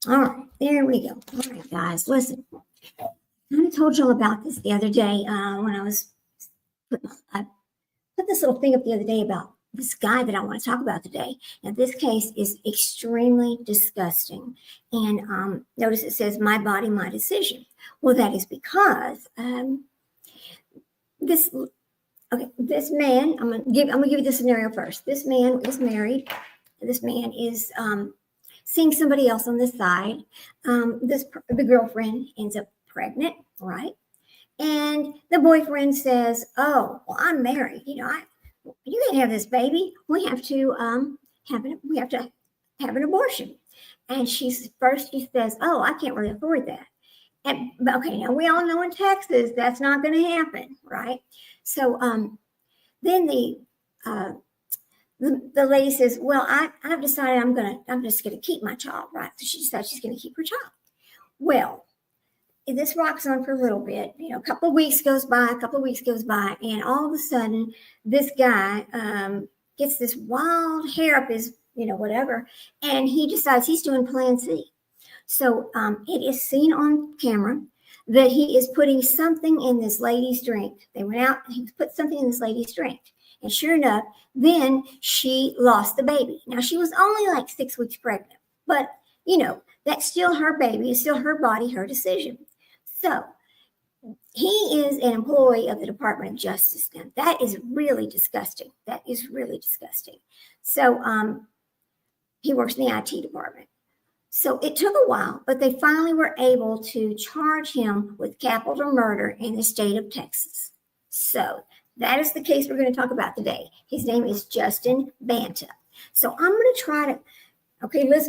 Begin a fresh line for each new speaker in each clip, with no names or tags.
All right, there we go. All right, guys, listen. I told y'all about this the other day when I put this little thing up the other day about this guy that I want to talk about today. Now, this case is extremely disgusting. And notice it says, "My body, my decision." Well, that is because this man, I'm gonna give you the scenario first. This man is married. This man is seeing somebody else on the side. The girlfriend ends up pregnant, right? And the boyfriend says, "Oh, well, I'm married. You can't have this baby. We have to have an abortion." And she says, "Oh, I can't really afford that." But okay, now we all know in Texas that's not going to happen, right? So then the lady says, "Well, I've decided I'm just gonna keep my child," right? So she decides she's gonna keep her child. Well, this rocks on for a little bit. A couple of weeks goes by, and all of a sudden, this guy gets this wild hair up his, whatever, and he decides he's doing Plan C. So it is seen on camera that he is putting something in this lady's drink. They went out, he put something in this lady's drink. And sure enough, then she lost the baby. Now, she was only like 6 weeks pregnant, but, that's still her baby. It's still her body, her decision. So he is an employee of the Department of Justice now. That is really disgusting. So he works in the IT department. So it took a while, but they finally were able to charge him with capital murder in the state of Texas. So that is the case we're going to talk about today. His name is Justin Banta. So I'm going to try to, let's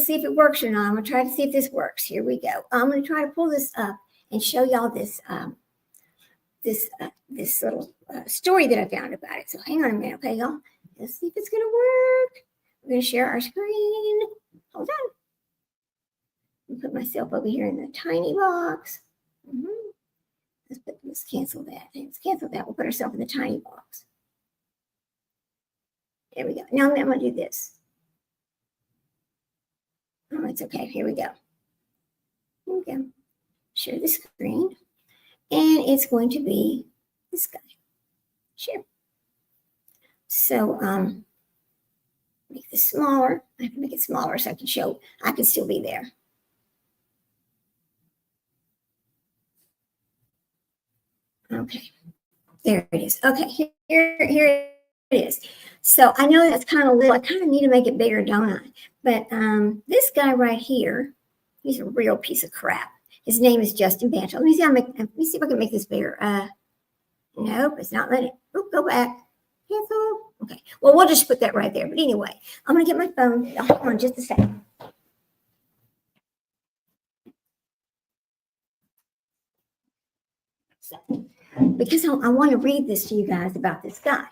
see if it works or not. I'm going to try to see if this works. Here we go. I'm going to try to pull this up and show y'all this little story that I found about it. So hang on a minute, okay, y'all? Let's see if it's going to work. We're going to share our screen. Hold on. Put myself over here in the tiny box. Let's cancel that. We'll put ourselves in the tiny box. There we go. Now I'm going to do this. Oh, it's okay. Here we go. Share the screen. And it's going to be this guy. Share. So make this smaller. I have to make it smaller so I can still be there. Okay, there it is. Okay, here it is. So I know that's kind of little. I kind of need to make it bigger, don't I? But this guy right here, he's a real piece of crap. His name is Justin Banta. Let me see if I can make this bigger. Nope, it's not letting. Oh, go back. Cancel. Okay. Well, we'll just put that right there. But anyway, I'm gonna get my phone. Hold on just a second. Because I want to read this to you guys about this guy.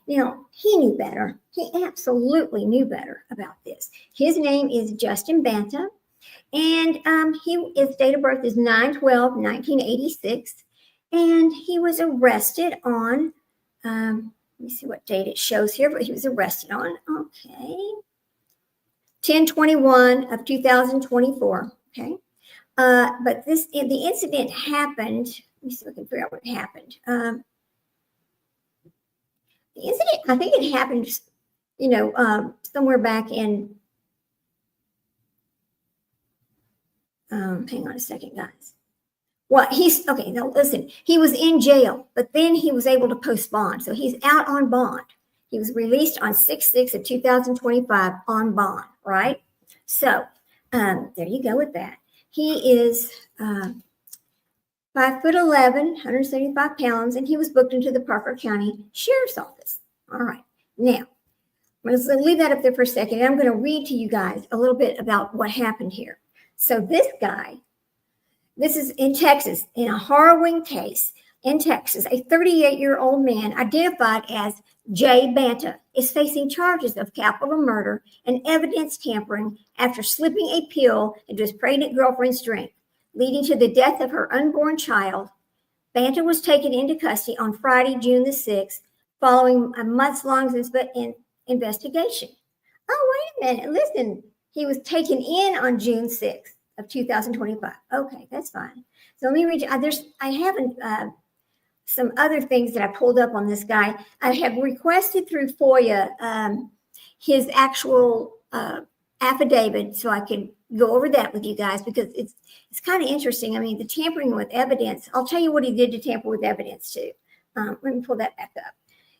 Now, he knew better. He absolutely knew better about this. His name is Justin Banta, and his date of birth is 9/12/1986, and he was arrested on, let me see what date it shows here, but he was arrested on, 10/21/2024, okay? But the incident happened. Let me see if I can figure out what happened. The incident, I think it happened, somewhere back in. Hang on a second, guys. Well, now listen. He was in jail, but then he was able to post bond, so he's out on bond. He was released on 6/6/2025 on bond, right? So there you go with that. He is 5'11", 175 pounds, and he was booked into the Parker County Sheriff's Office. All right. Now, I'm going to leave that up there for a second, and I'm going to read to you guys a little bit about what happened here. So this guy, this is in Texas, in a harrowing case in Texas, a 38-year-old man identified as Jay Banta is facing charges of capital murder and evidence tampering after slipping a pill into his pregnant girlfriend's drink, leading to the death of her unborn child. Banta was taken into custody on Friday, June the 6th, following a months-long investigation. Oh, wait a minute. Listen, He was taken in on June 6th of 2025. Okay, that's fine. So let me read you. I haven't some other things that I pulled up on this guy. I have requested through FOIA his actual affidavit so I can go over that with you guys, because it's kind of interesting. I mean, the tampering with evidence. I'll tell you what he did to tamper with evidence too. Let me pull that back up.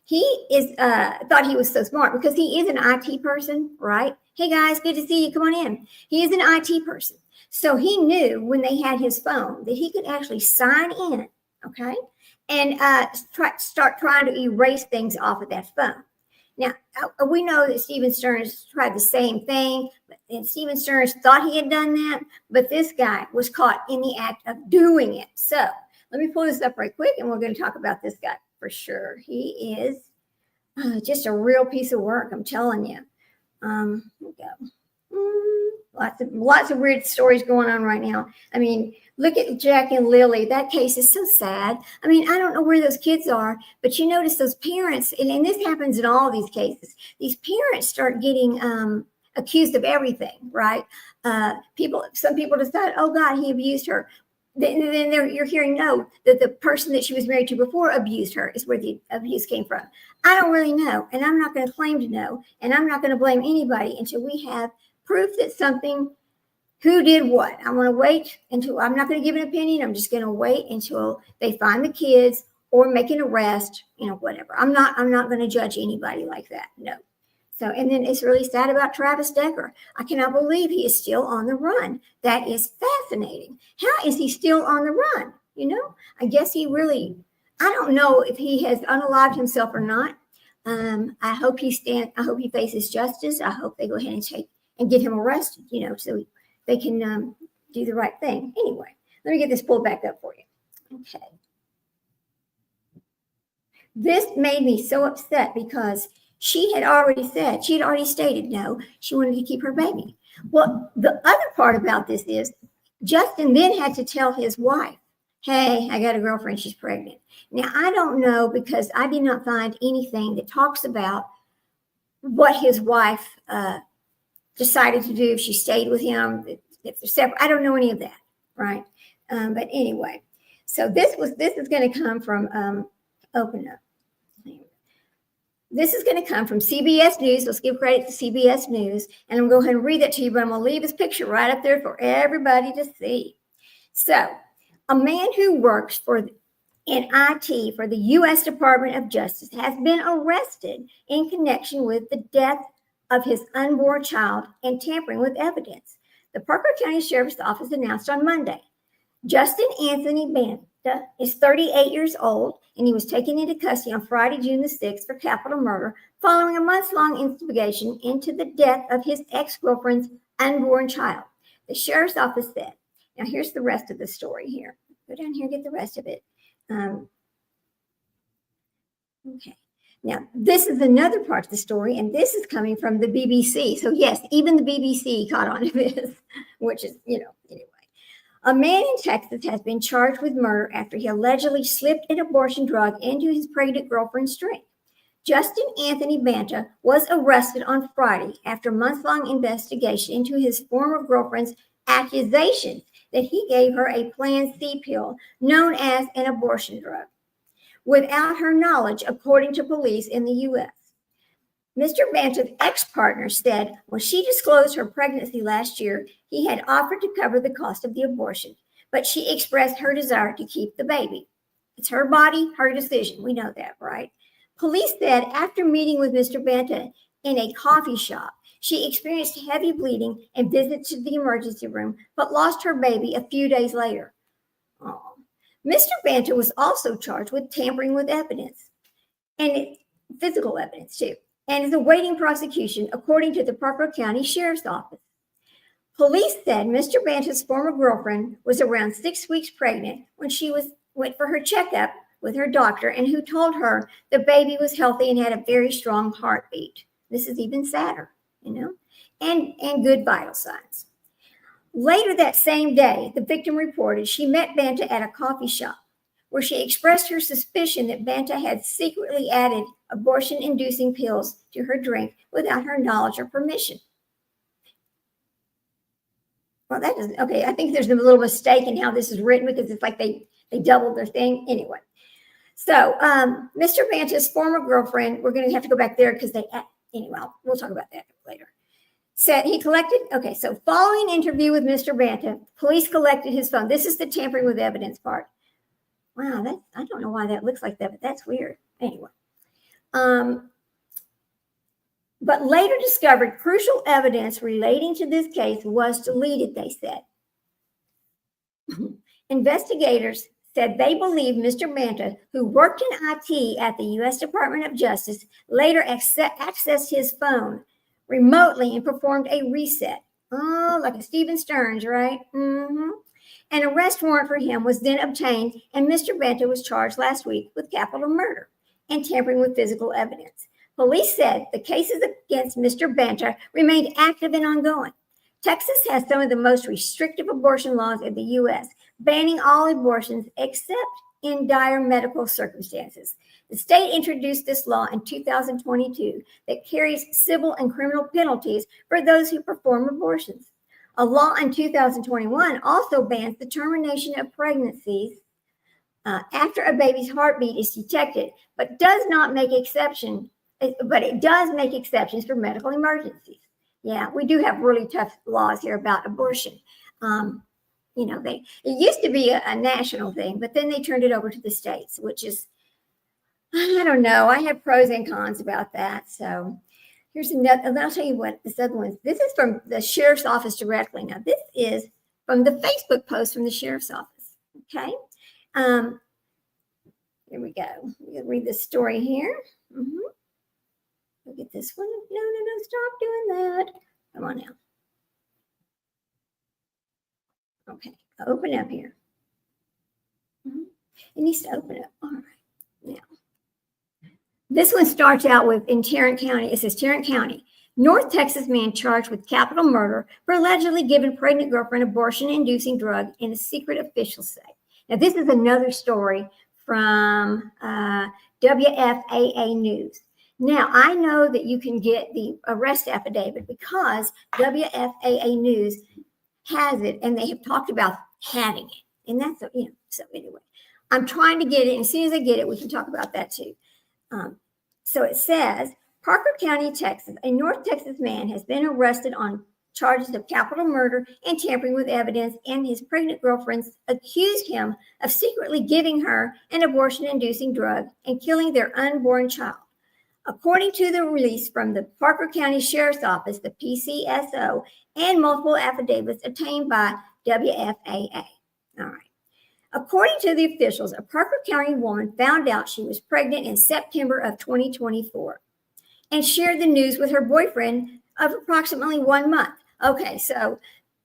He is thought he was so smart because he is an IT person, right? Hey guys, good to see you. Come on in. He is an IT person. So he knew when they had his phone that he could actually sign in, okay, and start trying to erase things off of that phone. Now, we know that Stephen Stearns tried the same thing, and Stephen Stearns thought he had done that, but this guy was caught in the act of doing it. So let me pull this up right quick, and we're going to talk about this guy for sure. He is just a real piece of work, I'm telling you. Here we go. Lots of weird stories going on right now. I mean, look at Jack and Lily. That case is so sad. I mean, I don't know where those kids are, but you notice those parents, and this happens in all these cases. These parents start getting accused of everything, right? Some people decide, oh God, he abused her. Then you're hearing no, that the person that she was married to before abused her is where the abuse came from. I don't really know, and I'm not going to claim to know, and I'm not going to blame anybody until we have proof that something, who did what. I want to wait until, I'm not going to give an opinion. I'm just going to wait until they find the kids or make an arrest, whatever. I'm not going to judge anybody like that. No. So, and then it's really sad about Travis Decker. I cannot believe he is still on the run. That is fascinating. How is he still on the run? I guess he really, I don't know if he has unalived himself or not. I hope he faces justice. I hope they go ahead and get him arrested, so they can do the right thing. Anyway, let me get this pulled back up for you. Okay. This made me so upset because she had already stated no, she wanted to keep her baby. Well, the other part about this is Justin then had to tell his wife, hey, I got a girlfriend, she's pregnant. Now, I don't know, because I did not find anything that talks about what his wife decided to do, if she stayed with him, if they're separate. I don't know any of that, right? But anyway, so this is going to come from open up. This is going to come from CBS News. Let's give credit to CBS News. And I'm going to go ahead and read that to you, but I'm going to leave this picture right up there for everybody to see. So, a man who works in IT for the U.S. Department of Justice has been arrested in connection with the death of his unborn child and tampering with evidence. The Parker County Sheriff's Office announced on Monday. Justin Anthony Banta is 38 years old, and he was taken into custody on Friday, June the 6th for capital murder following a months-long investigation into the death of his ex-girlfriend's unborn child. The Sheriff's Office said. Now, here's the rest of the story here. Go down here and get the rest of it. Okay. Now, this is another part of the story, and this is coming from the BBC. So, yes, even the BBC caught on to this, which is, anyway. A man in Texas has been charged with murder after he allegedly slipped an abortion drug into his pregnant girlfriend's drink. Justin Anthony Banta was arrested on Friday after a months-long investigation into his former girlfriend's accusations that he gave her a Plan C pill known as an abortion drug without her knowledge, according to police in the U.S. Mr. Banta's ex-partner said when she disclosed her pregnancy last year, he had offered to cover the cost of the abortion, but she expressed her desire to keep the baby. It's her body, her decision. We know that, right? Police said after meeting with Mr. Banta in a coffee shop, she experienced heavy bleeding and visits to the emergency room, but lost her baby a few days later. Oh. Mr. Banta was also charged with tampering with evidence, and physical evidence too, and is awaiting prosecution, according to the Parker County Sheriff's Office. Police said Mr. Banta's former girlfriend was around 6 weeks pregnant when she went for her checkup with her doctor, and who told her the baby was healthy and had a very strong heartbeat. This is even sadder, and good vital signs. Later that same day, the victim reported she met Banta at a coffee shop, where she expressed her suspicion that Banta had secretly added abortion-inducing pills to her drink without her knowledge or permission. Well, that doesn't, okay, I think there's a little mistake in how this is written because it's like they doubled their thing. Anyway, so Mr. Banta's former girlfriend, we're going to have to go back there because anyway, we'll talk about that later. Said he collected, okay, so following an interview with Mr. Banta, police collected his phone. This is the tampering with evidence part. Wow, I don't know why that looks like that, but that's weird. Anyway. But later discovered crucial evidence relating to this case was deleted, they said. Investigators said they believe Mr. Banta, who worked in IT at the U.S. Department of Justice, later accessed his phone remotely and performed a reset. Oh, like a Stephen Stearns, right? Mm-hmm. An arrest warrant for him was then obtained, and Mr. Banta was charged last week with capital murder and tampering with physical evidence. Police said the cases against Mr. Banta remained active and ongoing. Texas has some of the most restrictive abortion laws in the U.S., banning all abortions except in dire medical circumstances. The state introduced this law in 2022 that carries civil and criminal penalties for those who perform abortions. A law in 2021 also bans the termination of pregnancies after a baby's heartbeat is detected, but does not make exception. But it does make exceptions for medical emergencies. Yeah, we do have really tough laws here about abortion. It used to be a national thing, but then they turned it over to the states, which is, I don't know. I have pros and cons about that. So here's another, and I'll tell you what, this other one, this is from the sheriff's office directly. Now, this is from the Facebook post from the sheriff's office. Okay. Here we go. We'll read the story here. Mm-hmm. Look at this one. No, stop doing that. Come on now. Okay, open up here. Mm-hmm. It needs to open up. All right. Now, this one starts out with in Tarrant County. It says Tarrant County. North Texas man charged with capital murder for allegedly giving pregnant girlfriend abortion-inducing drug in a secret, officials say. Now, this is another story from WFAA News. Now, I know that you can get the arrest affidavit because WFAA News has it, and they have talked about having it. And that's, so anyway, I'm trying to get it. And as soon as I get it, we can talk about that too. So it says, Parker County, Texas, a North Texas man has been arrested on charges of capital murder and tampering with evidence, and his pregnant girlfriends accused him of secretly giving her an abortion-inducing drug and killing their unborn child. According to the release from the Parker County Sheriff's Office, the PCSO, and multiple affidavits obtained by WFAA. All right. According to the officials, a Parker County woman found out she was pregnant in September of 2024 and shared the news with her boyfriend of approximately 1 month. Okay, so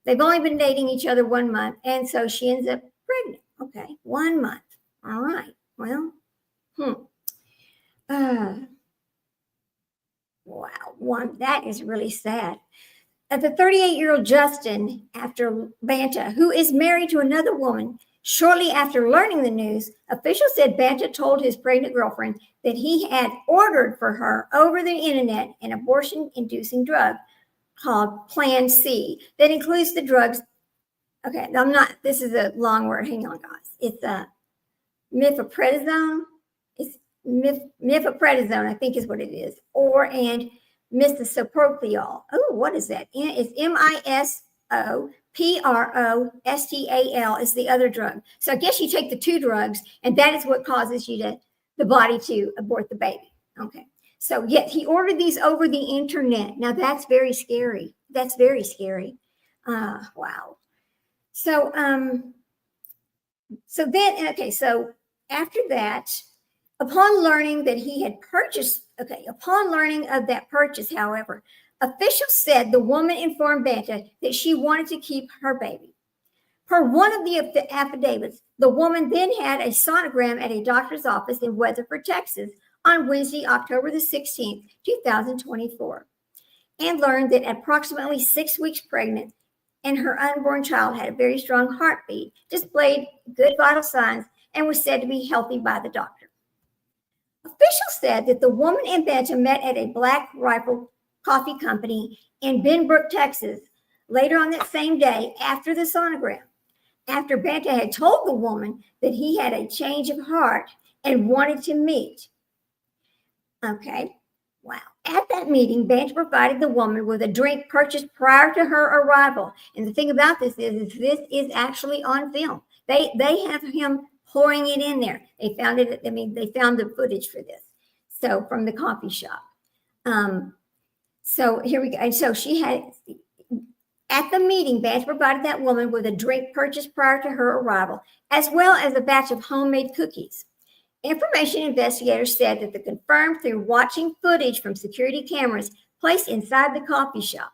they've only been dating each other 1 month, and so she ends up pregnant. Okay, 1 month. All right. Well, wow, that is really sad. The 38-year-old Justin Banta, who is married to another woman, shortly after learning the news, officials said Banta told his pregnant girlfriend that he had ordered for her over the internet an abortion-inducing drug called Plan C that includes the drugs. Okay, this is a long word. Hang on, guys. It's mifepredazone. It's mifepredazone, I think is what it is, and misoprostol. Oh, what is that? It's misoprostol is the other drug. So I guess you take the two drugs, and that is what causes the body to abort the baby. Okay. So yes, he ordered these over the internet. Now that's very scary. That's very scary. Wow. So so after that, upon learning of that purchase, however, officials said the woman informed Banta that she wanted to keep her baby. Per one of the affidavits, the woman then had a sonogram at a doctor's office in Weatherford, Texas on Wednesday, October the 16th, 2024, and learned that approximately 6 weeks pregnant and her unborn child had a very strong heartbeat, displayed good vital signs, and was said to be healthy by the doctor. Officials said that the woman and Banta met at a Black Rifle Coffee Company in Benbrook, Texas, Later on that same day, after the sonogram, after Banta had told the woman that he had a change of heart and wanted to meet. Okay, wow. At that meeting, Banta provided the woman with a drink purchased prior to her arrival. And the thing about this is this is actually on film. They have him pouring it in there. They found it. I mean, they found the footage for this. So from the coffee shop. So here we go. And so she had, at the meeting, Banta provided that woman with a drink purchased prior to her arrival, as well as a batch of homemade cookies. Information investigators said that they confirmed through watching footage from security cameras placed inside the coffee shop.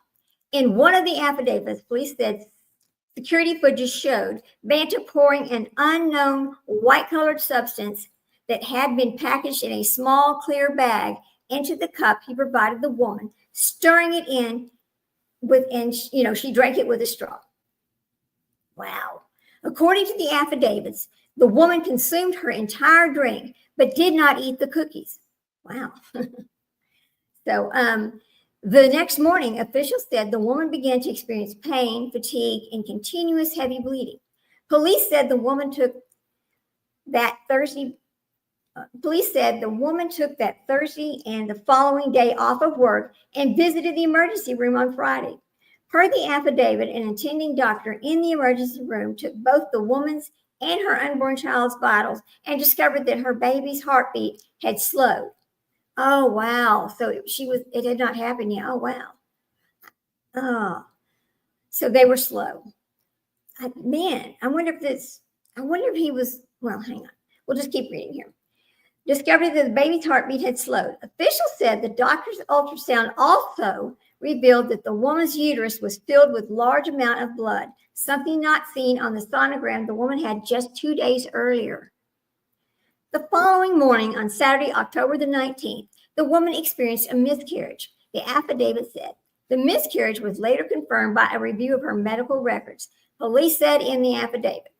In one of the affidavits, police said security footage showed Banta pouring an unknown white-colored substance that had been packaged in a small clear bag into the cup he provided the woman, stirring it in and she drank it with a straw. Wow. According to the affidavits, the woman consumed her entire drink, but did not eat the cookies. Wow. So the next morning, officials said the woman began to experience pain, fatigue, and continuous heavy bleeding. Police said the woman took that Thursday and the following day off of work and visited the emergency room on Friday. Per the affidavit, an attending doctor in the emergency room took both the woman's and her unborn child's vitals and discovered that her baby's heartbeat had slowed. Oh, wow. So it had not happened yet. Oh, wow. Oh, so they were slow. I wonder if he was, well, hang on. We'll just keep reading here. Discovered that the baby's heartbeat had slowed. Officials said the doctor's ultrasound also revealed that the woman's uterus was filled with large amount of blood, something not seen on the sonogram the woman had just 2 days earlier. The following morning, on Saturday, October the 19th, the woman experienced a miscarriage. The affidavit said the miscarriage was later confirmed by a review of her medical records. Police said in the affidavit.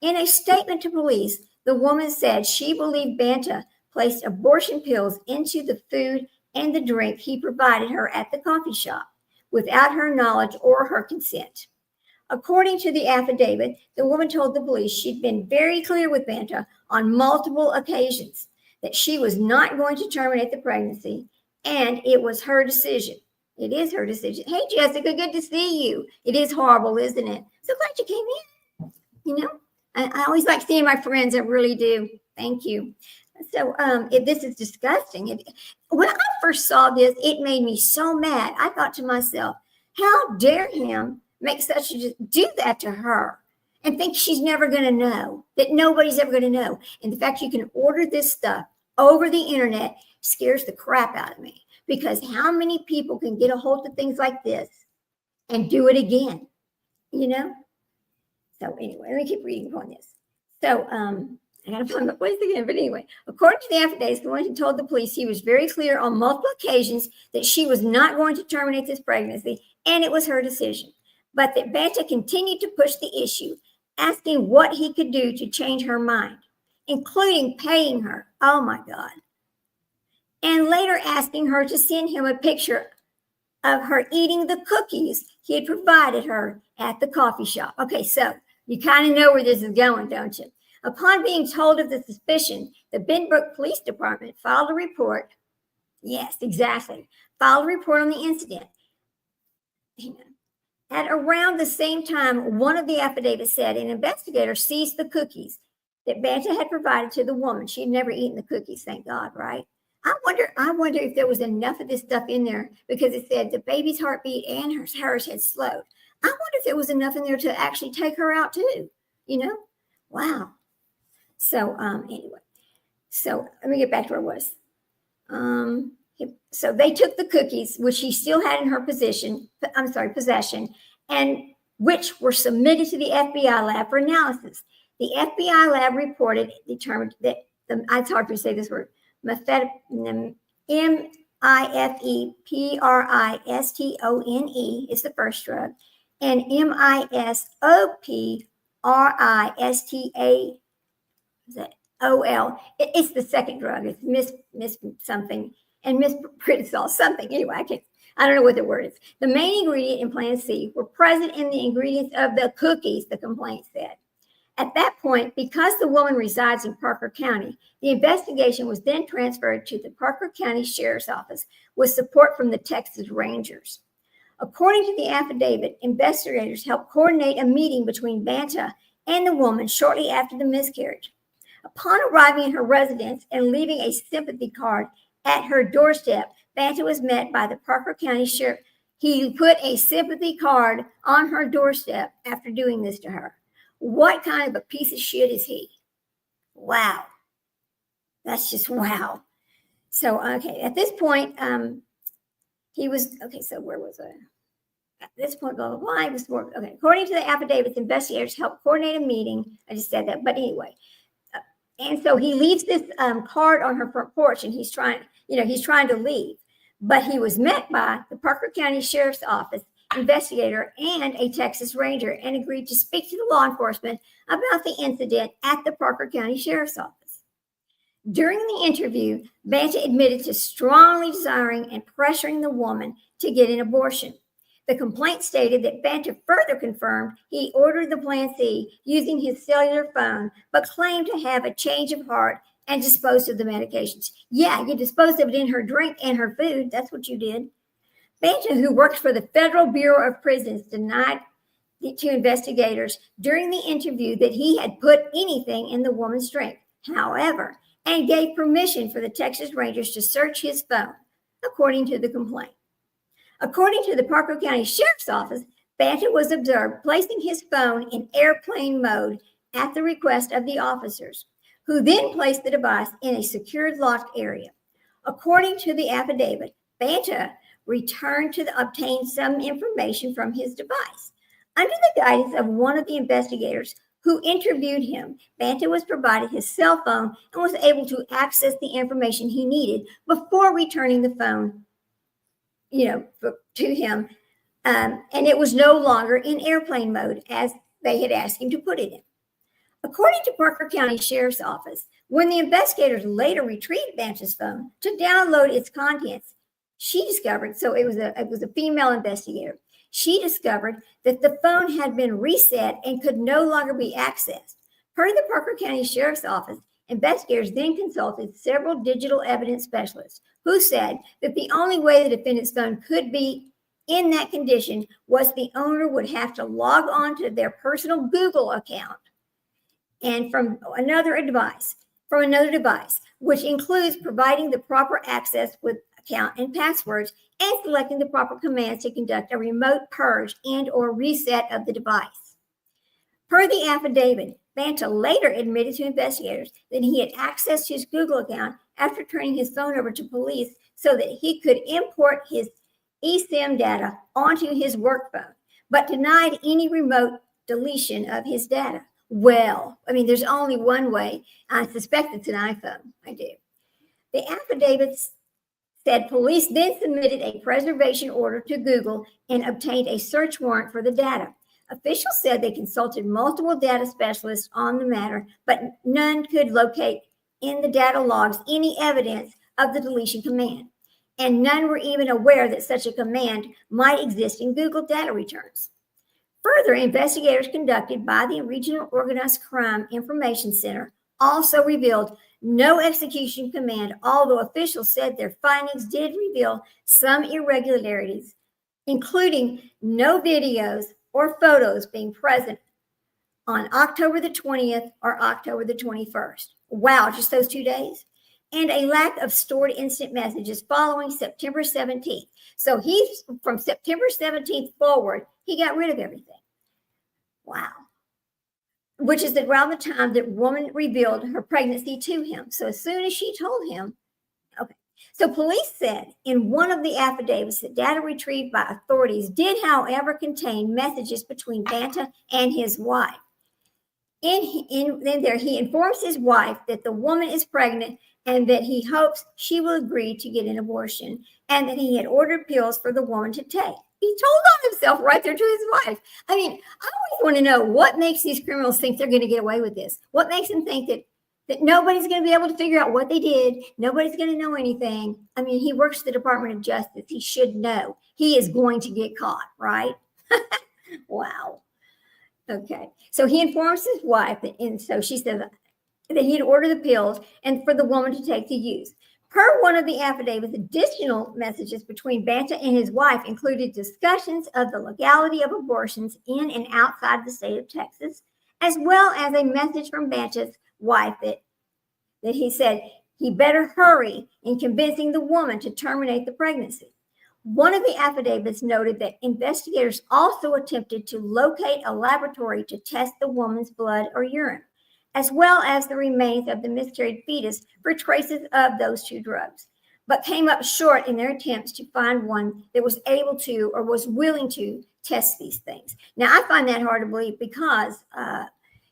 In a statement to police, the woman said she believed Banta placed abortion pills into the food and the drink he provided her at the coffee shop without her knowledge or her consent. According to the affidavit, the woman told the police she'd been very clear with Banta on multiple occasions that she was not going to terminate the pregnancy, and it was her decision. It is her decision. Hey, Jessica, good to see you. It is horrible, isn't it? So glad you came in. I always like seeing my friends. I really do. Thank you. So this is disgusting. When I first saw this, it made me so mad. I thought to myself, how dare him do that to her and think she's never going to know, that nobody's ever going to know. And the fact you can order this stuff over the internet scares the crap out of me, because how many people can get a hold of things like this and do it again, So anyway, let me keep reading on this. So I got to find the place again. But anyway, according to the affidavits, the one who told the police he was very clear on multiple occasions that she was not going to terminate this pregnancy, and it was her decision. But that Banta continued to push the issue, asking what he could do to change her mind, including paying her. Oh, my God. And later asking her to send him a picture of her eating the cookies he had provided her at the coffee shop. Okay, so you kind of know where this is going, don't you? Upon being told of the suspicion, the Benbrook Police Department filed a report. Yes, exactly. Filed a report on the incident. At around the same time, one of the affidavits said an investigator seized the cookies that Banta had provided to the woman. She had never eaten the cookies, thank God, right? I wonder if there was enough of this stuff in there, because it said the baby's heartbeat and hers had slowed. I wonder if there was enough in there to actually take her out too, Wow. So anyway, so let me get back to where I was. So they took the cookies, which she still had in her possession, and which were submitted to the FBI lab for analysis. The FBI lab determined that it's hard to say this word, mifepristone is the first drug, and misopristol, it's the second drug. It's miss something, and mispritidazole something. Anyway, I don't know what the word is. The main ingredient in Plan C were present in the ingredients of the cookies, the complaint said. At that point, because the woman resides in Parker County, the investigation was then transferred to the Parker County Sheriff's Office with support from the Texas Rangers. According to the affidavit, investigators helped coordinate a meeting between Banta and the woman shortly after the miscarriage. Upon arriving at her residence and leaving a sympathy card at her doorstep, Banta was met by the Parker County Sheriff. He put a sympathy card on her doorstep after doing this to her. What kind of a piece of shit is he? Wow. That's just wow. So, okay, at this point, he was, okay, so where was I? At this point, blah, blah, blah, he was more, okay. According to the affidavits, investigators helped coordinate a meeting. I just said that, but anyway. And so he leaves this card on her front porch, and he's trying to leave. But he was met by the Parker County Sheriff's Office investigator and a Texas Ranger and agreed to speak to the law enforcement about the incident at the Parker County Sheriff's Office. During the interview, Banta admitted to strongly desiring and pressuring the woman to get an abortion. The complaint stated that Banta further confirmed he ordered the Plan C using his cellular phone, but claimed to have a change of heart and disposed of the medications. Yeah, you disposed of it in her drink and her food. That's what you did. Banta, who works for the Federal Bureau of Prisons, denied to investigators during the interview that he had put anything in the woman's drink, however, and gave permission for the Texas Rangers to search his phone, according to the complaint. According to the Parker County Sheriff's Office, Banta was observed placing his phone in airplane mode at the request of the officers, who then placed the device in a secured locked area. According to the affidavit, Banta returned to obtain some information from his device. Under the guidance of one of the investigators who interviewed him, Banta was provided his cell phone and was able to access the information he needed before returning the phone, to him. And it was no longer in airplane mode as they had asked him to put it in. According to Parker County Sheriff's Office, when the investigators later retrieved Banta's phone to download its contents, she discovered, so it was a female investigator, she discovered that the phone had been reset and could no longer be accessed. Per the Parker County Sheriff's Office, investigators then consulted several digital evidence specialists who said that the only way the defendant's phone could be in that condition was the owner would have to log on to their personal Google account and from another device, which includes providing the proper access with account and passwords and selecting the proper commands to conduct a remote purge and or reset of the device. Per the affidavit, Banta later admitted to investigators that he had accessed his Google account after turning his phone over to police so that he could import his eSIM data onto his work phone, but denied any remote deletion of his data. Well, there's only one way. I suspect it's an iPhone. I do. The affidavits said police then submitted a preservation order to Google and obtained a search warrant for the data. Officials said they consulted multiple data specialists on the matter, but none could locate in the data logs any evidence of the deletion command, and none were even aware that such a command might exist in Google data returns. Further, investigators conducted by the Regional Organized Crime Information Center also revealed no execution command, although officials said their findings did reveal some irregularities, including no videos or photos being present on October the 20th or October the 21st. Wow, just those 2 days. And a lack of stored instant messages following September 17th. So he's from September 17th forward, he got rid of everything. Wow. Which is around the time that woman revealed her pregnancy to him. So as soon as she told him, okay. So police said in one of the affidavits that data retrieved by authorities did, however, contain messages between Banta and his wife. In there, he informs his wife that the woman is pregnant and that he hopes she will agree to get an abortion and that he had ordered pills for the woman to take. He told on himself right there to his wife. I always want to know what makes these criminals think they're going to get away with this. What makes them think that nobody's going to be able to figure out what they did. Nobody's going to know anything. He works for the Department of Justice. He should know. he is going to get caught, right? Wow. Okay. So he informs his wife, and so she says that he'd ordered the pills and for the woman to take to use. Per one of the affidavits, additional messages between Banta and his wife included discussions of the legality of abortions in and outside the state of Texas, as well as a message from Banta's wife that he said he better hurry in convincing the woman to terminate the pregnancy. One of the affidavits noted that investigators also attempted to locate a laboratory to test the woman's blood or urine, as well as the remains of the miscarried fetus for traces of those two drugs, but came up short in their attempts to find one that was able to or was willing to test these things. Now, I find that hard to believe because, the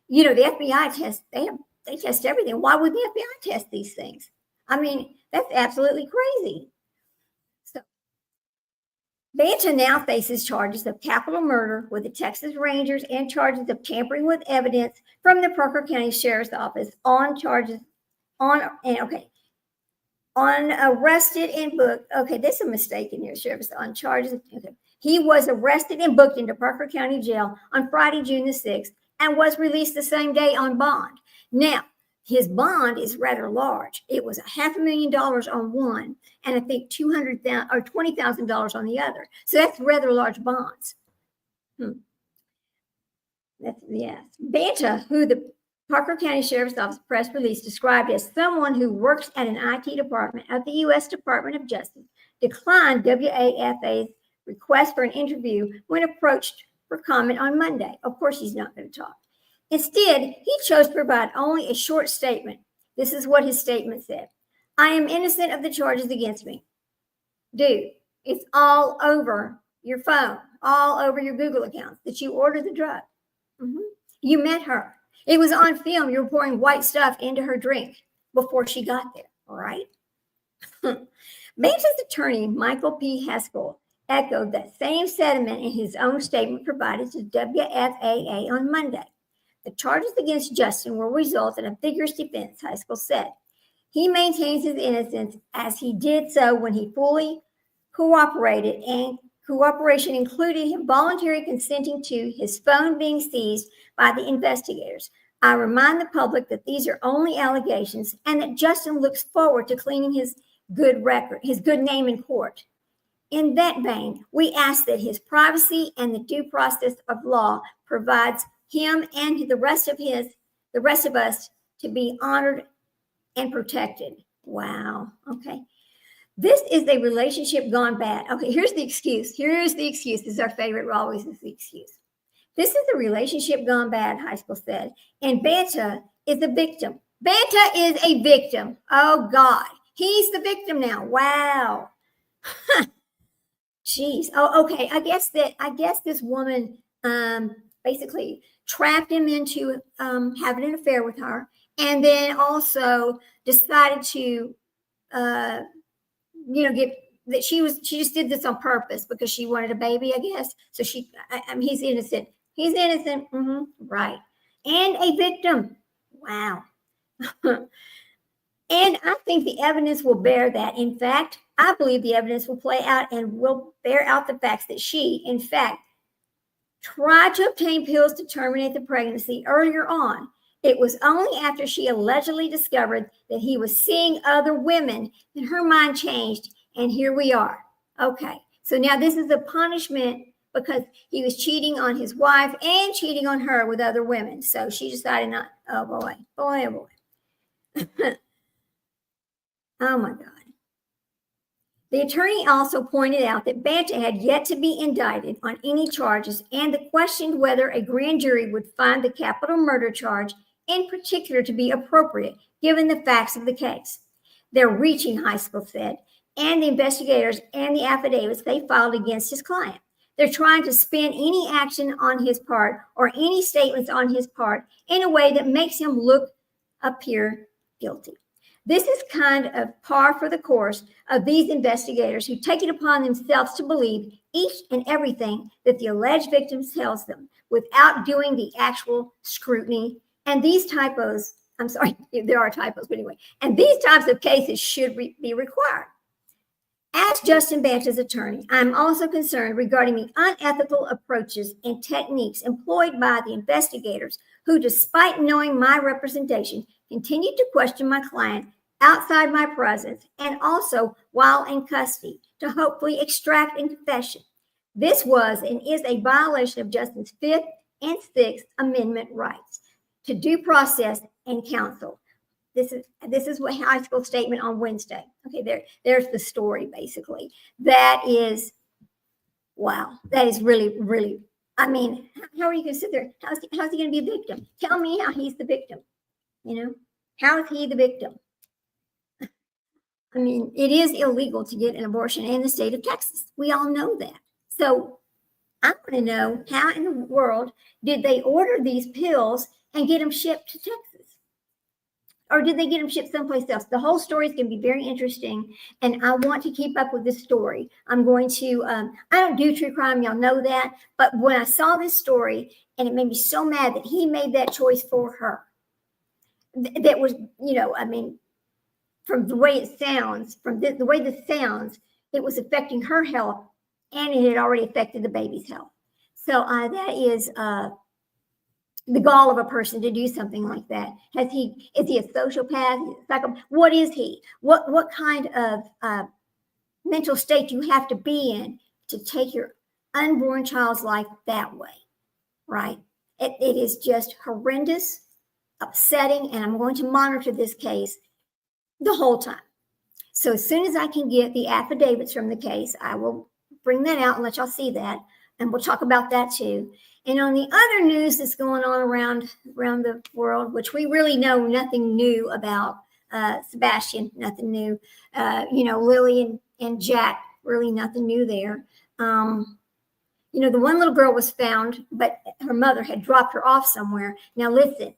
FBI test, they test everything. Why would the FBI test these things? I mean, that's absolutely crazy. So, Banta now faces charges of capital murder with the Texas Rangers and charges of tampering with evidence from the Parker County Sheriff's Office on arrested and booked. Okay, there's a mistake in here, Sheriff's on charges. Okay. He was arrested and booked into Parker County Jail on Friday, June the 6th, and was released the same day on bond. Now, his bond is rather large. It was $500,000 on one, and I think $200,000 or $20,000 on the other. So that's rather large bonds. Yes. Banta, who the Parker County Sheriff's Office press release described as someone who works at an IT department of the U.S. Department of Justice, declined WAFA's request for an interview when approached for comment on Monday. Of course, he's not going to talk. Instead, he chose to provide only a short statement. This is what his statement said. I am innocent of the charges against me. Dude, it's all over your phone, all over your Google accounts that you ordered the drug. You met her. It was on film. You were pouring white stuff into her drink before she got there, all right? Banta's attorney, Michael P. Haskell, echoed that same sentiment in his own statement provided to WFAA on Monday. The charges against Justin will result in a vigorous defense, Haskell said. He maintains his innocence as he did so when he fully cooperated, and cooperation included him voluntarily consenting to his phone being seized by the investigators. I remind the public that these are only allegations and that Justin looks forward to cleaning his good record, his good name in court. In that vein, we ask that his privacy and the due process of law provides him and the rest of us to be honored and protected. Wow. Okay. This is a relationship gone bad. Okay, here's the excuse. Here's the excuse. This is our favorite, always is the excuse. This is a relationship gone bad, Haskell said, and Banta is a victim. Banta is a victim. Oh, God. He's the victim now. Wow. Jeez. Oh, okay. I guess this woman basically trapped him into having an affair with her, and then also decided to get that she just did this on purpose because she wanted a baby, I guess. So he's innocent. He's innocent. Right. And a victim. Wow. And I think the evidence will bear that. In fact, I believe the evidence will play out and will bear out the facts that she, in fact, tried to obtain pills to terminate the pregnancy earlier on. It was only after she allegedly discovered that he was seeing other women that her mind changed, and here we are. Okay, so now this is a punishment because he was cheating on his wife and cheating on her with other women. So she decided not, oh boy. Oh my God. The attorney also pointed out that Banta had yet to be indicted on any charges and questioned whether a grand jury would find the capital murder charge in particular to be appropriate given the facts of the case. They're reaching, Haskell said, and the investigators and the affidavits they filed against his client. They're trying to spin any action on his part or any statements on his part in a way that makes him appear guilty. This is kind of par for the course of these investigators who take it upon themselves to believe each and everything that the alleged victim tells them without doing the actual scrutiny. And these typos, I'm sorry, there are typos, but anyway, and these types of cases should be required. As Justin Banta's attorney, I'm also concerned regarding the unethical approaches and techniques employed by the investigators who, despite knowing my representation, continued to question my client outside my presence and also while in custody to hopefully extract a confession. This was and is a violation of Justin's Fifth and Sixth Amendment rights to due process and counsel. This is what high school statement on Wednesday. Okay, there's the story basically. That is, wow. That is really, really. I mean, how are you going to sit there? How's he going to be a victim? Tell me how he's the victim. You know, how is he the victim? I mean, it is illegal to get an abortion in the state of Texas. We all know that. So I want to know, how in the world did they order these pills and get them shipped to Texas? Or did they get them shipped someplace else? The whole story is going to be very interesting, and I want to keep up with this story. I'm going to, I don't do true crime, y'all know that, but when I saw this story, and it made me so mad that he made that choice for her, that was, you know, I mean, from the way it sounds, the way this sounds, it was affecting her health, and it had already affected the baby's health. So that is the gall of a person to do something like that. Is he a sociopath? What is he? What kind of mental state do you have to be in to take your unborn child's life that way, right? It is just horrendous, upsetting, and I'm going to monitor this case the whole time. So as soon as I can get the affidavits from the case, I will bring that out and let y'all see that, and we'll talk about that too. And on the other news that's going on around the world, which we really know nothing new about, Sebastian, nothing new. Lily and Jack, really nothing new there. The one little girl was found, but her mother had dropped her off somewhere. Now listen,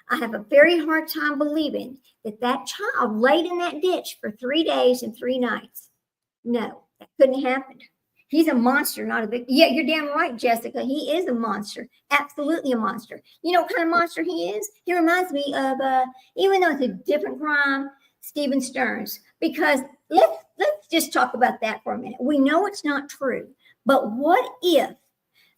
I have a very hard time believing that child laid in that ditch for 3 days and 3 nights. No, that couldn't happen. He's a monster, not a big. Yeah, you're damn right, Jessica. He is a monster. Absolutely a monster. You know what kind of monster he is? He reminds me of, even though it's a different crime, Stephen Stearns. Because let's just talk about that for a minute. We know it's not true, but what if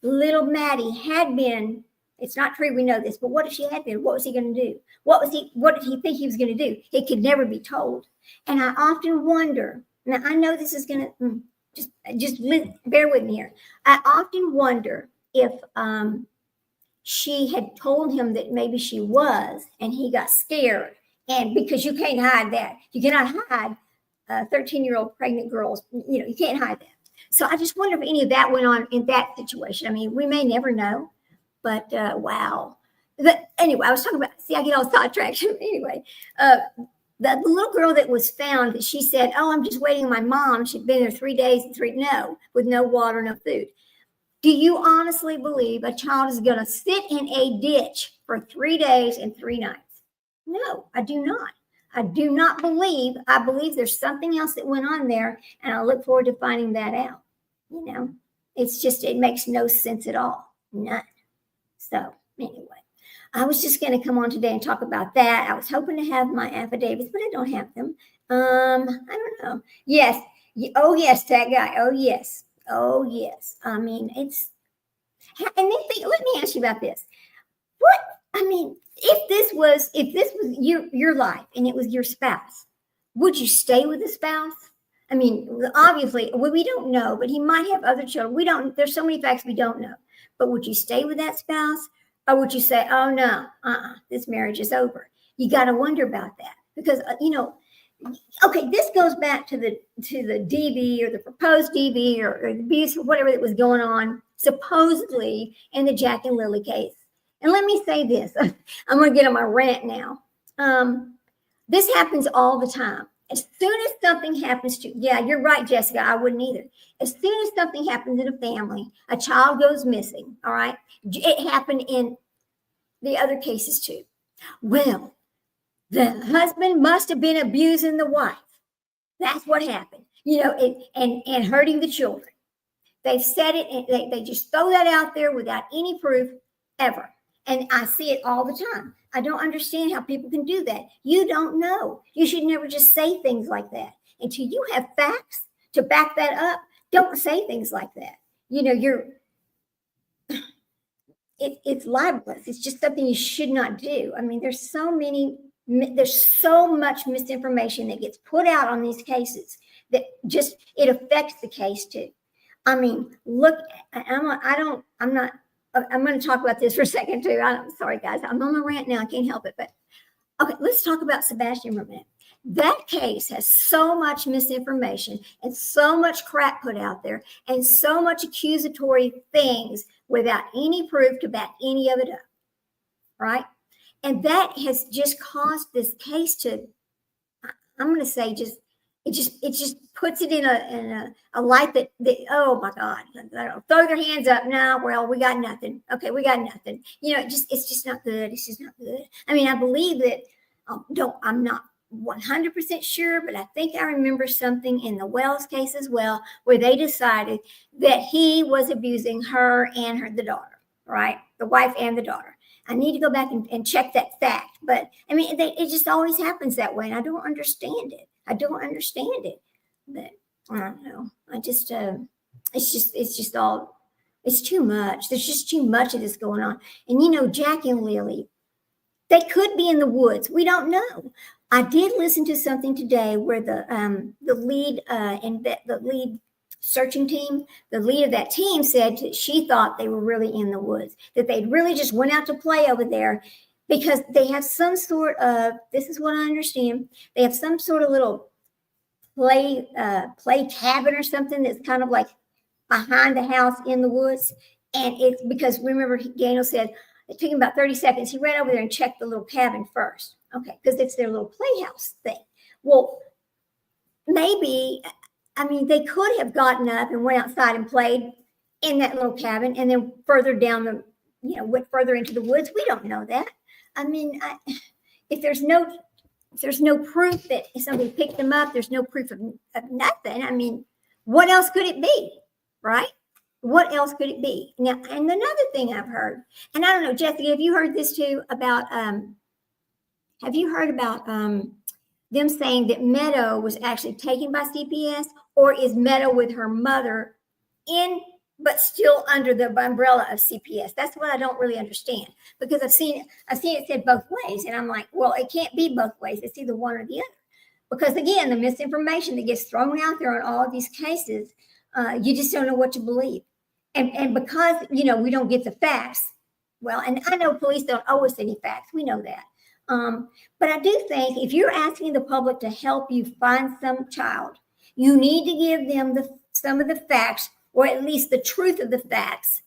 little Maddie had been? It's not true, we know this, but what if she had been? What was he going to do? What did he think he was going to do? It could never be told. And I often wonder. Now I know this is going to. Just bear with me here. I often wonder if she had told him that maybe she was, and he got scared. And because you can't hide that, you cannot hide 13-year-old pregnant girls. You can't hide that. So I just wonder if any of that went on in that situation. I mean, we may never know, but wow. Anyway, I was talking about. See, I get all sidetracked. Anyway. The little girl that was found, she said, "Oh, I'm just waiting on my mom. She'd been there 3 days and with no water, no food." Do you honestly believe a child is going to sit in a ditch for 3 days and 3 nights? No, I do not. I do not believe. I believe there's something else that went on there, and I look forward to finding that out. It's just, it makes no sense at all. None. So anyway. I was just going to come on today and talk about that. I was hoping to have my affidavits, but I don't have them. I don't know. Yes. Oh, yes, that guy. Oh, yes. Oh, yes. I mean, it's, and then let me ask you about this. If this was your life and it was your spouse, would you stay with the spouse? I mean, obviously, we don't know, but he might have other children. There's so many facts we don't know. But would you stay with that spouse? Or would you say, "Oh no, this marriage is over"? You got to wonder about that because okay, this goes back to the DV or the proposed DV or the abuse or whatever that was going on supposedly in the Jack and Lily case. And let me say this: I'm going to get on my rant now. This happens all the time. As soon as something happens yeah, you're right, Jessica. I wouldn't either. As soon as something happens in a family, a child goes missing. All right. It happened in the other cases too. Well, the husband must have been abusing the wife. That's what happened. And hurting the children. They've said it and they just throw that out there without any proof ever. And I see it all the time. I don't understand how people can do that. You don't know. You should never just say things like that until you have facts to back that up, don't say things like that. You know, it's libelous. It's just something you should not do. I mean, there's so much misinformation that gets put out on these cases that just, it affects the case too. I mean, look, I'm going to talk about this for a second too. I'm sorry, guys. I'm on my rant now. I can't help it. But okay, let's talk about Sebastian for a minute. That case has so much misinformation and so much crap put out there and so much accusatory things without any proof to back any of it up, right? And that has just caused this case to, I'm going to say, it just puts it in a light that oh my God, throw their hands up now. Well, we got nothing. Okay, we got nothing. You know, it's just not good. It's just not good. I mean, I believe that. I'm not 100% sure, but I think I remember something in the Wells case as well, where they decided that he was abusing her and the daughter, right? The wife and the daughter. I need to go back and check that fact. But I mean, it just always happens that way. And I don't understand it. But I don't know. It's too much. There's just too much of this going on. And you know, Jack and Lily, they could be in the woods. We don't know. I did listen to something today where the lead searching team, the lead of that team said that she thought they were really in the woods, that they'd really just went out to play over there because they have some sort of, this is what I understand, they have some sort of little play cabin or something that's kind of like behind the house in the woods. And it's because, remember, Daniel said it took him about 30 seconds. He ran over there and checked the little cabin first. Okay, because it's their little playhouse thing. Well, maybe, I mean, they could have gotten up and went outside and played in that little cabin and then further down went further into the woods. We don't know that. I mean, if there's no proof that somebody picked them up, there's no proof of nothing. I mean, what else could it be, right? What else could it be? Now, and another thing I've heard, and I don't know, Jessica, have you heard this too about, them saying that Meadow was actually taken by CPS, or is Meadow with her mother but still under the umbrella of CPS? That's what I don't really understand, because I've seen it said both ways. And I'm like, well, it can't be both ways. It's either one or the other. Because again, the misinformation that gets thrown out there on all of these cases, you just don't know what to believe. And because, we don't get the facts, well, and I know police don't owe us any facts. We know that. But I do think if you're asking the public to help you find some child, you need to give them some of the facts, or at least the truth of the facts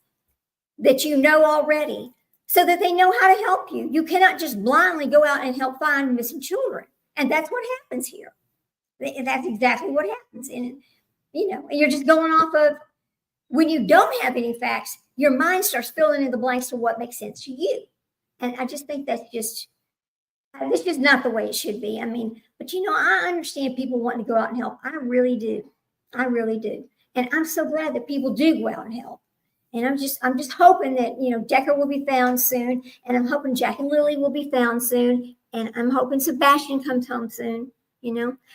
that you know already, so that they know how to help you. You cannot just blindly go out and help find missing children. And that's what happens here. That's exactly what happens. And, you're just going off of, when you don't have any facts, your mind starts filling in the blanks to what makes sense to you. And I just think that's just not the way it should be. I mean, but I understand people wanting to go out and help. I really do. And I'm so glad that people do go out and help. And I'm just hoping that, Decker will be found soon. And I'm hoping Jack and Lily will be found soon. And I'm hoping Sebastian comes home soon.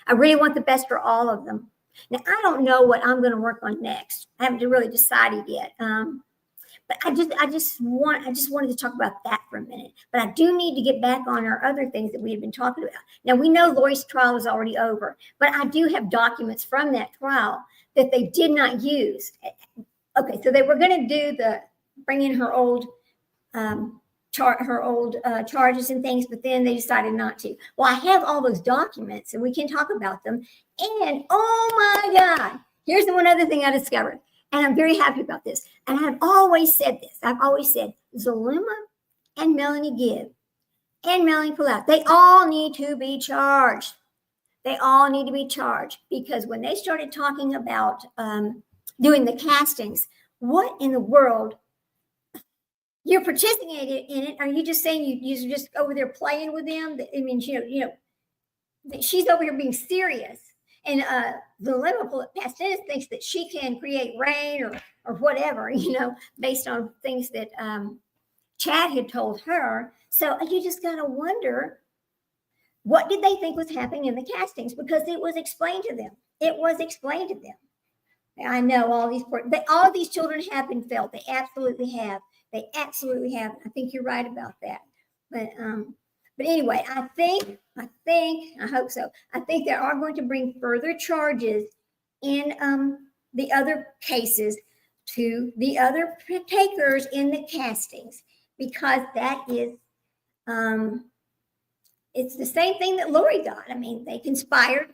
I really want the best for all of them. Now, I don't know what I'm going to work on next. I haven't really decided yet. But I just wanted to talk about that for a minute. But I do need to get back on our other things that we had been talking about. Now, we know Lori's trial is already over, but I do have documents from that trial that they did not use. Okay, so they were going to do bring in her old charges and things, but then they decided not to. Well, I have all those documents, and we can talk about them. And oh my God, here's the one other thing I discovered. And I'm very happy about this. And I've always said this. I've always said Zaluma and Melanie Gibb and Melanie Palau, they all need to be charged. They all need to be charged, because when they started talking about doing the castings, what in the world? You're participating in it. Are you just saying you're just over there playing with them? I mean, she's over here being serious. And the liberal pastoress thinks that she can create rain or whatever, based on things that Chad had told her. So you just got to wonder, what did they think was happening in the castings? Because it was explained to them. It was explained to them. I know all these children have been failed. They absolutely have. They absolutely have. I think you're right about that. But anyway, I hope so. I think they are going to bring further charges in the other cases to the other takers in the castings, because that is it's the same thing that Lori got. I mean, they conspired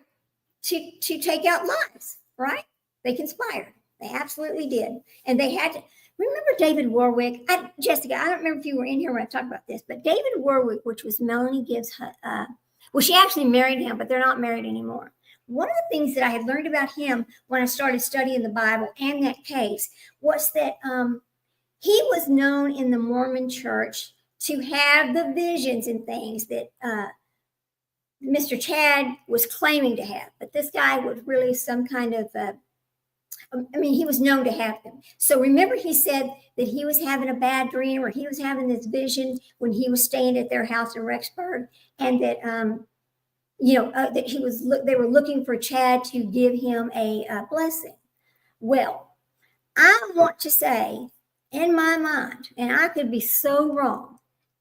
to take out lives, right? They conspired. They absolutely did. And they had to remember David Warwick. Jessica, I don't remember if you were in here when I talked about this, but David Warwick, which was Melanie Gibbs, well, she actually married him, but they're not married anymore. One of the things that I had learned about him when I started studying the Bible and that case was that he was known in the Mormon church to have the visions and things that Mr. Chad was claiming to have. But this guy was really some kind of, he was known to have them. So remember, he said that he was having a bad dream, or he was having this vision when he was staying at their house in Rexburg, and that that they were looking for Chad to give him a blessing. Well, I want to say in my mind, and I could be so wrong,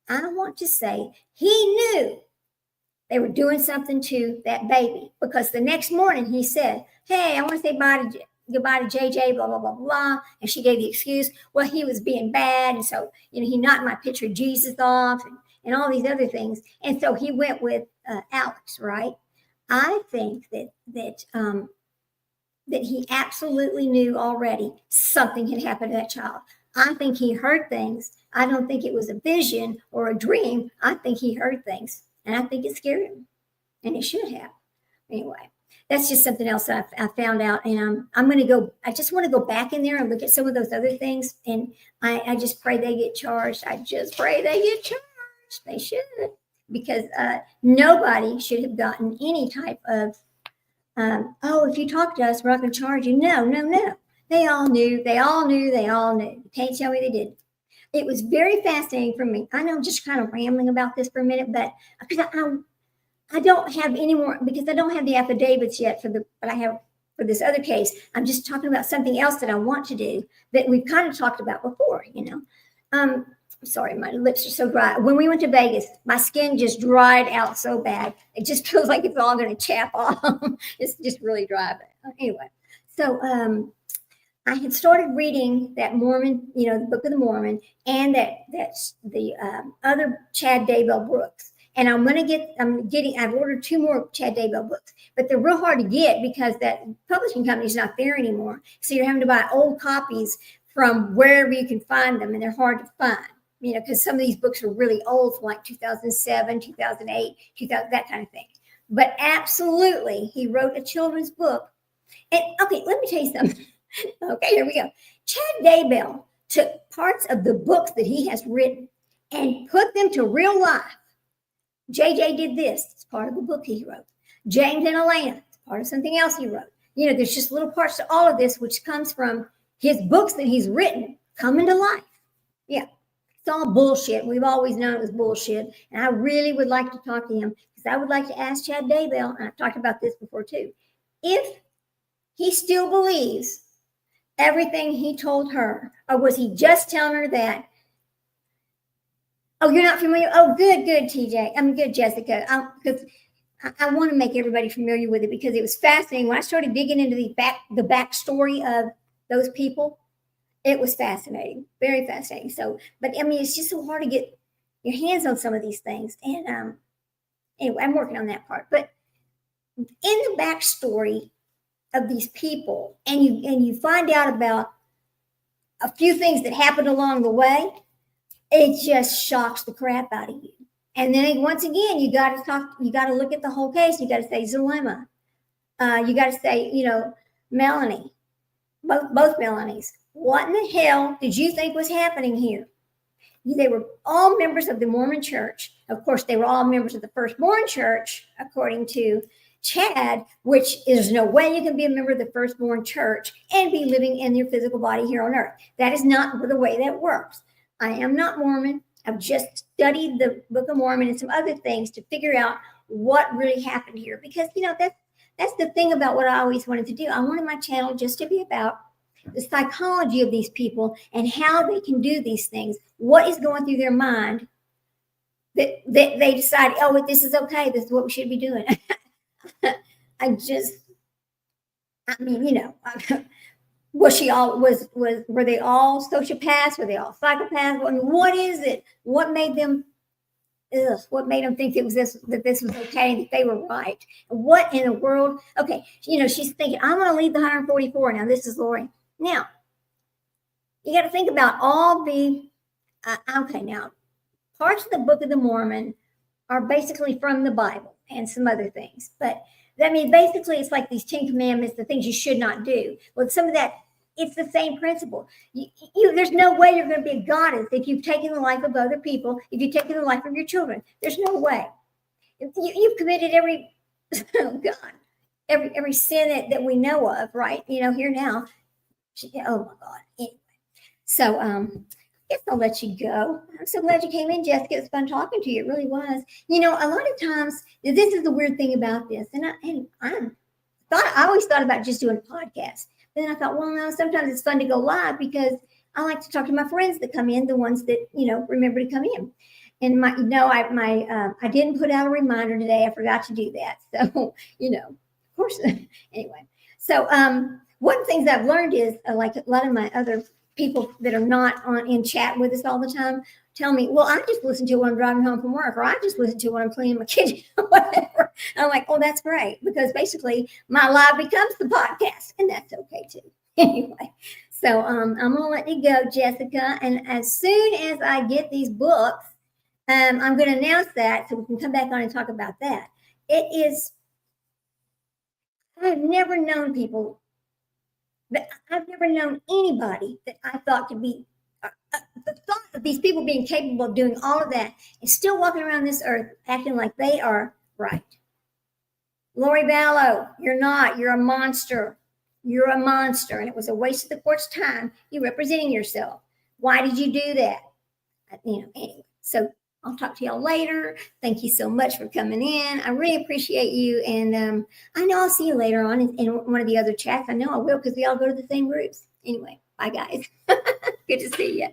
I want to say he knew they were doing something to that baby, because the next morning he said, "Hey, I want to say goodbye to JJ, blah, blah, blah, blah." And she gave the excuse, well, he was being bad. And so, he knocked my picture of Jesus off and all these other things. And so he went with Alex, right? I think that he absolutely knew already something had happened to that child. I think he heard things. I don't think it was a vision or a dream. I think he heard things, and I think it scared him, and it should have. Anyway, that's just something else that I found out, and I'm going to go. I just want to go back in there and look at some of those other things, and I just pray they get charged. I just pray they get charged. They should, because nobody should have gotten any type of, if you talk to us, we're not going to charge you. No. They all knew. You can't tell me they didn't. It was very fascinating for me. I know I'm just kind of rambling about this for a minute, but because I don't have any more, because I don't have the affidavits yet but I have for this other case. I'm just talking about something else that I want to do that we've kind of talked about before, I'm sorry, my lips are so dry. When we went to Vegas, my skin just dried out so bad. It just feels like it's all going to chap off. It's just really dry. But anyway, so I had started reading that Mormon, the Book of the Mormon, and that's the other Chad Daybell books. And I've ordered 2 more Chad Daybell books, but they're real hard to get because that publishing company is not there anymore. So you're having to buy old copies from wherever you can find them, and they're hard to find, because some of these books are really old, from like 2007, 2008, 2000, that kind of thing. But absolutely, he wrote a children's book. And okay, let me tell you something. Okay, here we go. Chad Daybell took parts of the books that he has written and put them to real life. JJ did this. It's part of the book he wrote. James and Elena, it's part of something else he wrote. There's just little parts to all of this, which comes from his books that he's written coming to life. Yeah, it's all bullshit. We've always known it was bullshit. And I really would like to talk to him, because I would like to ask Chad Daybell, and I've talked about this before too, if he still believes everything he told her, or was he just telling her that? Oh, you're not familiar? Oh, good, TJ. I'm good, Jessica. Because I want to make everybody familiar with it, because it was fascinating. When I started digging into the backstory of those people, it was fascinating, very fascinating. So, but it's just so hard to get your hands on some of these things. And anyway, I'm working on that part. But in the backstory of these people, and you find out about a few things that happened along the way, it just shocks the crap out of you. And then once again, you got to look at the whole case. You got to say Zulema. You got to say, Melanie, both Melanies. What in the hell did you think was happening here? They were all members of the Mormon church. Of course, they were all members of the Firstborn church, according to Chad, which is no way you can be a member of the Firstborn church and be living in your physical body here on earth. That is not the way that works. I am not Mormon. I've just studied the Book of Mormon and some other things to figure out what really happened here, because that's the thing about what I always wanted to do. I wanted my channel just to be about the psychology of these people and how they can do these things. What is going through their mind that they decide, oh, this is okay. This is what we should be doing. I mean, were they all sociopaths? Were they all psychopaths? I mean, what is it? What made them think that this was okay, that they were right? What in the world? Okay, she's thinking, I'm going to lead the 144. Now, this is Lori. Now, you got to think about all the, now, parts of the Book of the Mormon are basically from the Bible and some other things. But, I mean, basically, it's like these 10 commandments, the things you should not do. Well, some of that, it's the same principle. There's no way you're going to be a goddess if you've taken the life of other people, if you've taken the life of your children. There's no way. You've committed every sin that we know of, right? Here now. Oh my God. Anyway. So I guess I'll let you go. I'm so glad you came in, Jessica. It's fun talking to you. It really was. A lot of times, this is the weird thing about this. And I always thought about just doing a podcast. Then I thought, well, no, sometimes it's fun to go live because I like to talk to my friends that come in, the ones that, remember to come in. And I didn't put out a reminder today. I forgot to do that. So, of course, anyway. So one of the things I've learned is like a lot of my other people that are not in chat with us all the time tell me, well, I just listen to it when I'm driving home from work, or I just listen to it when I'm cleaning my kitchen, or whatever. I'm like, oh, that's great, because basically my live becomes the podcast, and that's okay too. Anyway, so I'm going to let you go, Jessica, and as soon as I get these books, I'm going to announce that so we can come back on and talk about that. I've never known people, I've never known anybody that I thought could be, the thought of these people being capable of doing all of that and still walking around this earth acting like they are right. Lori Vallow, you're not. You're a monster. You're a monster. And it was a waste of the court's time. You representing yourself. Why did you do that? Anyway. So I'll talk to y'all later. Thank you so much for coming in. I really appreciate you. And I know I'll see you later on in one of the other chats. I know I will, because we all go to the same groups. Anyway, bye, guys. Good to see you.